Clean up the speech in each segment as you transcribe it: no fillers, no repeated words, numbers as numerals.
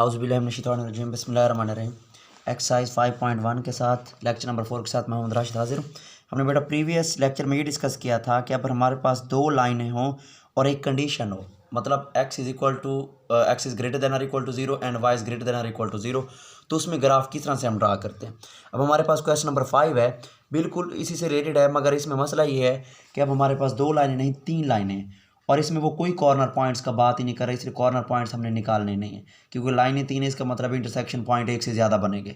औज़ुबिल्लाहि बिस्मिल्लाहिर्रहमानिर्रहीम। एक्सरसाइज 5.1 के साथ लेक्चर नंबर 4 के साथ मैं मोहम्मद राशिद हाजिर हूँ। हमने बेटा प्रीवियस लेक्चर में ये डिस्कस किया था कि अगर हमारे पास दो लाइनें हों और एक कंडीशन हो, मतलब x इज़ ग्रेटर देन और equal to 0 and y is greater than और इक्वल टू 0, तो उसमें ग्राफ किस तरह से हम ड्रा करते हैं। अब हमारे पास क्वेश्चन नंबर 5 है, बिल्कुल इसी से रिलेटेड है, मगर इसमें मसला ये है कि अब हमारे पास दो लाइनें नहीं 3 लाइनें हैं और इसमें वो कोई कॉर्नर पॉइंट्स का बात ही नहीं कर रहा, इसलिए कॉर्नर पॉइंट्स हमने निकालने नहीं है क्योंकि लाइनें 3 है, इसका मतलब इंटरसेक्शन पॉइंट एक से ज़्यादा बनेंगे।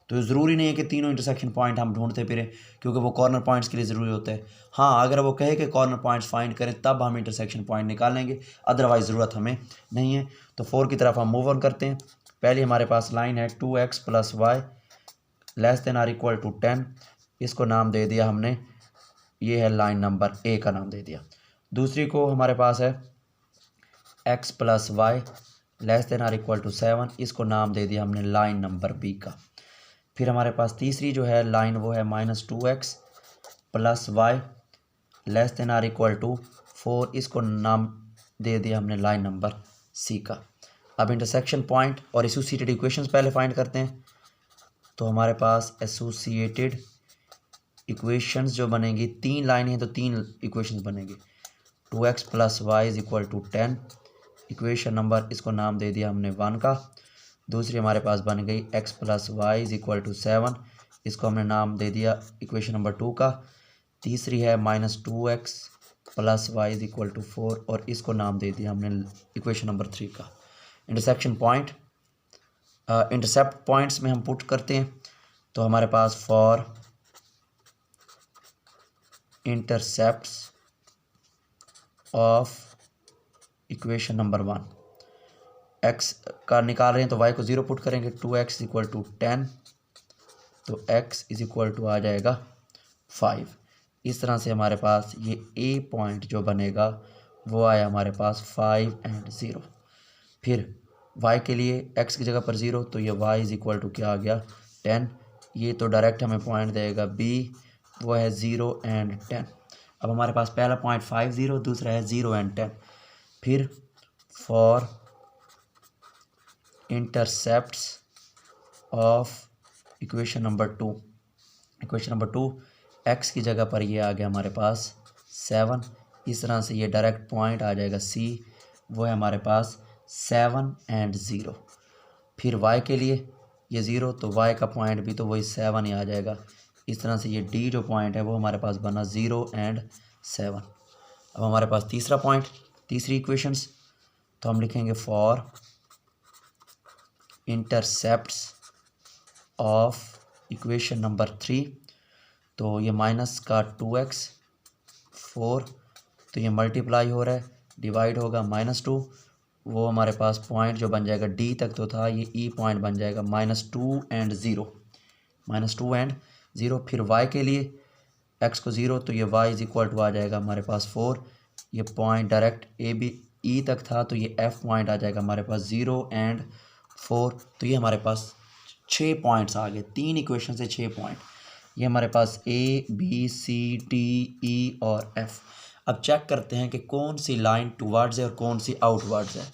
तो ज़रूरी नहीं है कि तीनों इंटरसेक्शन पॉइंट हम ढूंढते फिरें क्योंकि वो कॉर्नर पॉइंट्स के लिए ज़रूरी होते हैं। हाँ, अगर वो कहे कि कॉर्नर पॉइंट्स फाइंड करें तब हम इंटरसेक्शन पॉइंट निकालेंगे, अदरवाइज़ ज़रूरत हमें नहीं है। तो 4 की तरफ हम मूव ऑन करते हैं। पहले हमारे पास लाइन है 2x + y लेस देन और इक्वल टू 10, इसको नाम दे दिया हमने, ये है लाइन नंबर ए का नाम दे दिया। दूसरी को हमारे पास है x + y लेस देन और इक्वल टू 7, इसको नाम दे दिया हमने लाइन नंबर बी का। फिर हमारे पास तीसरी जो है लाइन वो है -2x + y लेस देन और इक्वल टू 4, इसको नाम दे दिया हमने लाइन नंबर सी का। अब इंटरसेक्शन पॉइंट और एसोसिएटेड इक्वेशंस पहले फाइंड करते हैं। तो हमारे पास एसोसिएटेड इक्वेशंस जो बनेंगी, 3 लाइन है तो 3 इक्वेशंस बनेंगी। 2x + y = 10, इक्वेशन नंबर इसको नाम दे दिया हमने 1 का। दूसरी हमारे पास बन गई x + y = 7, इसको हमने नाम दे दिया इक्वेशन नंबर 2 का। तीसरी है -2x + y = 4 और इसको नाम दे दिया हमने इक्वेशन नंबर 3 का। इंटरसेक्शन पॉइंट इंटरसेप्ट पॉइंट्स में हम पुट करते हैं। तो हमारे पास four intercepts of equation number 1, x का निकाल रहे हैं तो y को 0 पुट करेंगे। 2x = 10, तो x आ जाएगा 5। इस तरह से हमारे पास ये a पॉइंट जो बनेगा वो आया हमारे पास 5 और 0। फिर y के लिए x की जगह पर 0, तो ये y क्या आ गया 10। ये तो डायरेक्ट हमें पॉइंट देगा b, वो है 0 और 10। अब हमारे पास पहला पॉइंट 5 0, दूसरा है 0 और 10। फिर for intercepts of equation number 2, x की जगह पर ये आ गया हमारे पास 7। इस तरह से ये डायरेक्ट पॉइंट आ जाएगा c, वो है हमारे पास 7 और 0। फिर y के लिए ये 0, तो y का पॉइंट भी तो वही 7 ही आ जाएगा। इस तरह से ये d जो पॉइंट है वो हमारे पास बना 0 और 7। अब हमारे पास तीसरा पॉइंट, तीसरी इक्वेशंस, तो हम लिखेंगे for intercepts of equation number 3, तो ये माइनस का 2x 4, तो ये मल्टीप्लाई हो रहा है, डिवाइड होगा -2, वो हमारे पास पॉइंट जो बन जाएगा d तक तो था, ये e पॉइंट बन जाएगा -2 और 0। फिर y के लिए x को 0, तो ये y आ जाएगा हमारे पास 4। ये point direct A B e तक था, तो ये f पॉइंट आ जाएगा हमारे पास 0 और 4। तो ये हमारे पास 6 पॉइंट्स आ गए, 3 इक्वेशन से 6 पॉइंट। ये हमारे पास a b c d e और f। अब चेक करते हैं कि कौन सी लाइन टूवर्ड्स है और कौन सी आउटवर्ड्स है।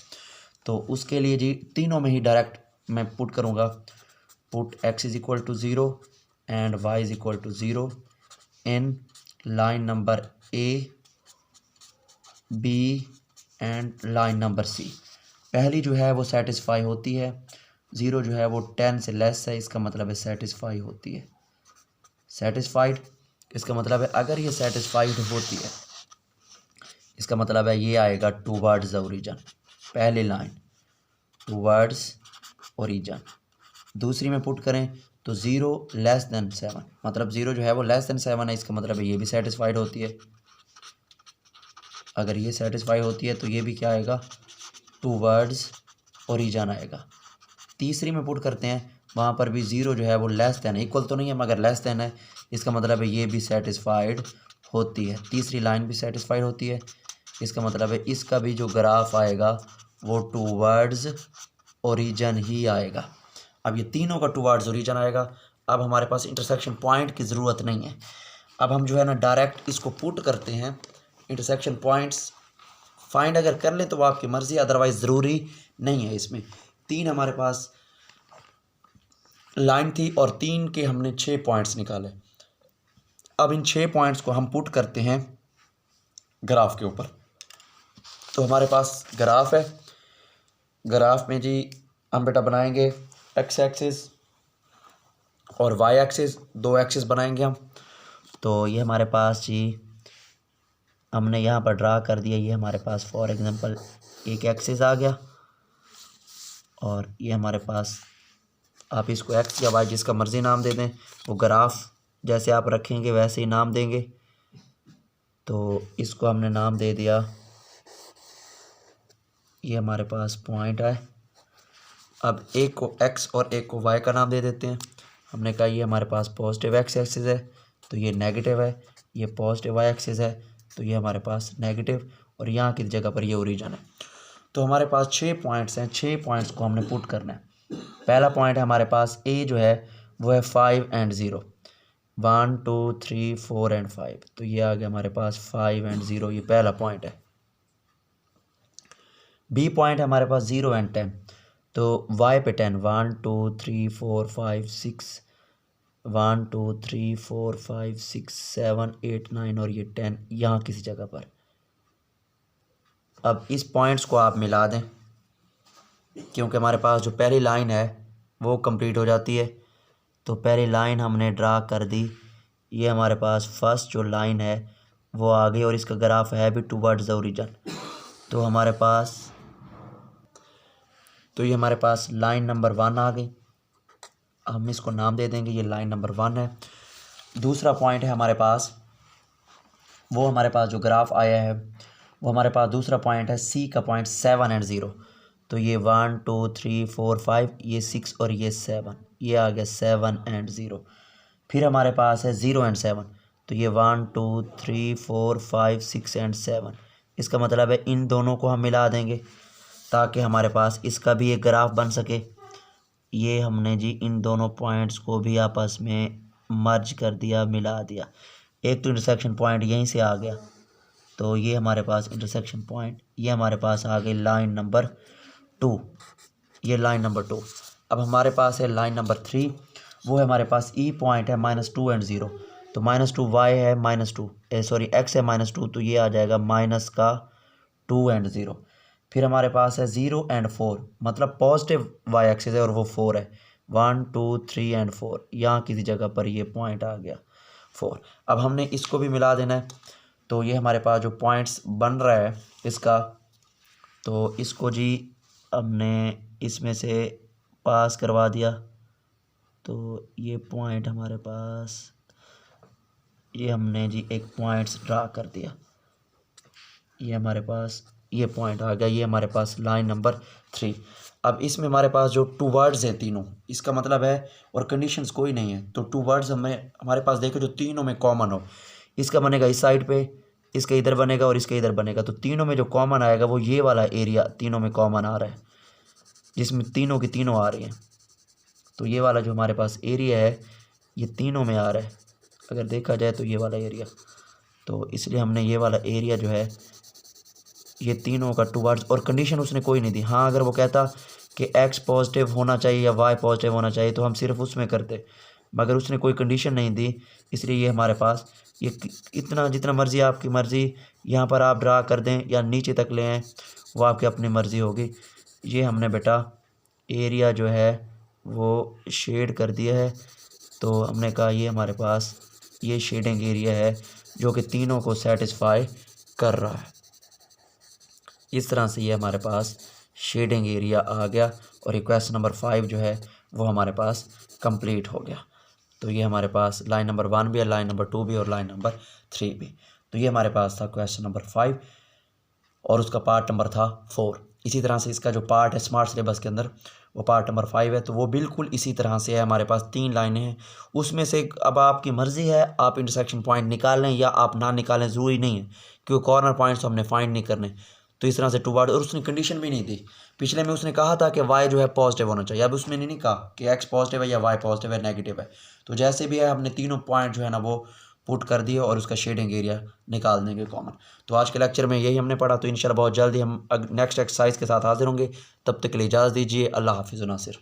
तो उसके लिए जी तीनों में ही डायरेक्ट मैं पुट करूँगा। Put x = 0 and y = 0 in line number a b and line number c। पहली जो है वो सेटिस्फाई होती है, 0 जो है वो 10 से लेस है, इसका मतलब है सेटिस्फाई होती है। सेटिस्फाइड इसका मतलब है अगर ये सेटिस्फाइड होती है, इसका मतलब है ये आएगा टूवर्ड्स ओरिजिन। पहली लाइन टूवर्ड्स ओरिजिन। दूसरी में पुट करें तो 0 < 7, मतलब 0 जो है वो < 7 है, इसका मतलब है ये भी सेटिस्फाइड होती है। अगर ये सेटिस्फाई होती है तो ये भी क्या आएगा, टूवर्ड्स ओरिजिन आएगा। तीसरी में पुट करते हैं, वहाँ पर भी 0 जो है वो < है, इक्वल तो नहीं है मगर < है, इसका मतलब है ये भी सेटिस्फाइड होती है। तीसरी लाइन भी सेटिस्फाइड होती है, इसका मतलब है इसका भी जो ग्राफ आएगा वो टूवर्ड्स ओरिजिन ही आएगा। अब ये तीनों का टूवर्ड्स ओरिजिन आएगा। अब हमारे पास इंटरसेक्शन पॉइंट की ज़रूरत नहीं है। अब हम जो है ना डायरेक्ट इसको पुट करते हैं। इंटरसेक्शन पॉइंट्स फाइंड अगर कर लें तो वो आपकी मर्ज़ी, अदरवाइज़ ज़रूरी नहीं है इसमें। 3 हमारे पास लाइन थी और 3 के हमने 6 पॉइंट्स निकाले। अब इन 6 पॉइंट्स को हम पुट करते हैं ग्राफ के ऊपर। तो हमारे पास ग्राफ है, ग्राफ में जी हम बेटा बनाएंगे एक्स एक्सिस और वाई एक्सिस, 2 एक्सिस बनाएंगे हम। तो ये हमारे पास जी हमने यहाँ पर ड्रा कर दिया, ये हमारे पास फॉर एग्जांपल एक एक्सिस आ गया और ये हमारे पास, आप इसको एक्स या वाई जिसका मर्ज़ी नाम दे दें, वो ग्राफ जैसे आप रखेंगे वैसे ही नाम देंगे। तो इसको हमने नाम दे दिया, ये हमारे पास पॉइंट है। अब एक को एक्स और एक को वाई का नाम दे देते हैं। हमने कहा ये हमारे पास पॉजिटिव एक्स एक्सिस है तो ये नेगेटिव है, ये पॉजिटिव वाई एक्सिस है तो ये हमारे पास नेगेटिव, और यहाँ की जगह पर ये ओरिजिन है। तो हमारे पास 6 पॉइंट्स हैं, 6 पॉइंट्स को हमने पुट करना है। पहला पॉइंट है हमारे पास ए जो है वो है 5 एंड 0, 1 2 3 4 एंड 5, तो ये आ गया हमारे पास 5 एंड 0, ये पहला पॉइंट है। बी पॉइंट है हमारे पास 0 एंड 10, तो वाई पे 10, 1 2 3 4 5 6, 1 2 3 4 5 6 7 8 9 और ये 10 यहाँ किसी जगह पर। अब इस पॉइंट्स को आप मिला दें क्योंकि हमारे पास जो पहली लाइन है वो कंप्लीट हो जाती है। तो पहली लाइन हमने ड्रा कर दी, ये हमारे पास फर्स्ट जो लाइन है वो आ गई और इसका ग्राफ है भी टुवर्ड्स द ओरिजिन। तो हमारे पास, तो ये हमारे पास लाइन नंबर 1 आ गई, हम इसको नाम दे देंगे, ये लाइन नंबर 1 है। दूसरा पॉइंट है हमारे पास, वो हमारे पास जो ग्राफ आया है वो हमारे पास दूसरा पॉइंट है सी का पॉइंट 7 एंड 0, तो ये 1 2 3 4 5, ये 6 और ये 7, ये आ गया 7 एंड 0। फिर हमारे पास है 0 एंड 7, तो ये 1 2 3 4 5 6 एंड 7। इसका मतलब है इन दोनों को हम मिला देंगे ताकि हमारे पास इसका भी एक ग्राफ बन सके। ये हमने जी इन दोनों पॉइंट्स को भी आपस में मर्ज कर दिया, मिला दिया। एक तो इंटरसेक्शन पॉइंट यहीं से आ गया, तो ये हमारे पास इंटरसेक्शन पॉइंट, ये हमारे पास आ गई लाइन नंबर 2, ये लाइन नंबर 2। अब हमारे पास है लाइन नंबर 3, वो है हमारे पास ई पॉइंट है -2 एंड 0, तो -2 वाई है -2 सॉरी एक्स है -2, तो ये आ जाएगा माइनस का 2 एंड 0। फिर हमारे पास है 0 एंड 4, मतलब पॉजिटिव वाई एक्सिस है और वो 4 है, 1 2 3 एंड 4, यहाँ किसी जगह पर ये पॉइंट आ गया 4। अब हमने इसको भी मिला देना है, तो ये हमारे पास जो पॉइंट्स बन रहा है इसका, तो इसको जी हमने इसमें से पास करवा दिया। तो ये पॉइंट हमारे पास, ये हमने जी एक पॉइंट्स ड्रा कर दिया, ये हमारे पास ये पॉइंट आ गया, ये हमारे पास लाइन नंबर 3। अब इसमें हमारे पास जो 2 वर्ड्स हैं तीनों, इसका मतलब है और कंडीशंस कोई नहीं है, तो 2 वर्ड्स हमारे पास देखो जो तीनों में कॉमन हो, इसका बनेगा इस साइड पे, इसका इधर बनेगा और इसका इधर बनेगा। तो तीनों में जो कॉमन आएगा वो ये वाला एरिया तीनों में कॉमन आ रहा है, जिसमें तीनों की तीनों आ रही हैं। तो ये वाला जो हमारे पास एरिया है ये तीनों में आ रहा है, अगर देखा जाए तो ये वाला एरिया, तो इसलिए हमने ये वाला एरिया जो है ये तीनों का 2 वर्ड्स, और कंडीशन उसने कोई नहीं दी। हाँ, अगर वो कहता कि एक्स पॉजिटिव होना चाहिए या वाई पॉजिटिव होना चाहिए तो हम सिर्फ उसमें करते, मगर उसने कोई कंडीशन नहीं दी, इसलिए ये हमारे पास ये इतना जितना मर्ज़ी आपकी मर्ज़ी यहाँ पर आप ड्रा कर दें या नीचे तक ले आएँ, वो आपकी अपनी मर्ज़ी होगी। ये हमने बेटा एरिया जो है वो शेड कर दिया है, तो हमने कहा ये हमारे पास ये शेडिंग एरिया है जो कि तीनों को सेटिस्फाई कर रहा है। इस तरह से ये हमारे पास शेडिंग एरिया आ गया और ये क्वेश्चन नंबर 5 जो है वो हमारे पास कंप्लीट हो गया। तो ये हमारे पास लाइन नंबर 1 भी है, लाइन नंबर 2 भी और लाइन नंबर 3 भी। तो ये हमारे पास था क्वेश्चन नंबर 5 और उसका पार्ट नंबर था 4। इसी तरह से इसका जो पार्ट है स्मार्ट सिलेबस के अंदर वो पार्ट नंबर 5 है, तो वो बिल्कुल इसी तरह से है। हमारे पास 3 लाइनें हैं, उसमें से अब आपकी मर्ज़ी है आप इंटरसेक्शन पॉइंट निकालें या आप ना निकालें, ज़रूरी नहीं है क्योंकि कॉर्नर पॉइंट्स हमने फाइंड नहीं करने। तो इस तरह से 2 वर्ड, और उसने कंडीशन भी नहीं दी। पिछले में उसने कहा था कि वाई जो है पॉजिटिव होना चाहिए, अब उसने नहीं कहा कि एक्स पॉजिटिव है या वाई पॉजिटिव है नेगेटिव है। तो जैसे भी है हमने तीनों पॉइंट जो है ना वो पुट कर दिया और उसका शेडिंग एरिया निकाल देंगे कॉमन। तो आज के लेक्चर में यही हमने पढ़ा। तो इंशाल्लाह बहुत जल्दी हम नेक्स्ट एक्सरसाइज के साथ हाजिर होंगे। तब तक के लिए इजाज़त दीजिए। अल्लाह हाफिज़ नासिर।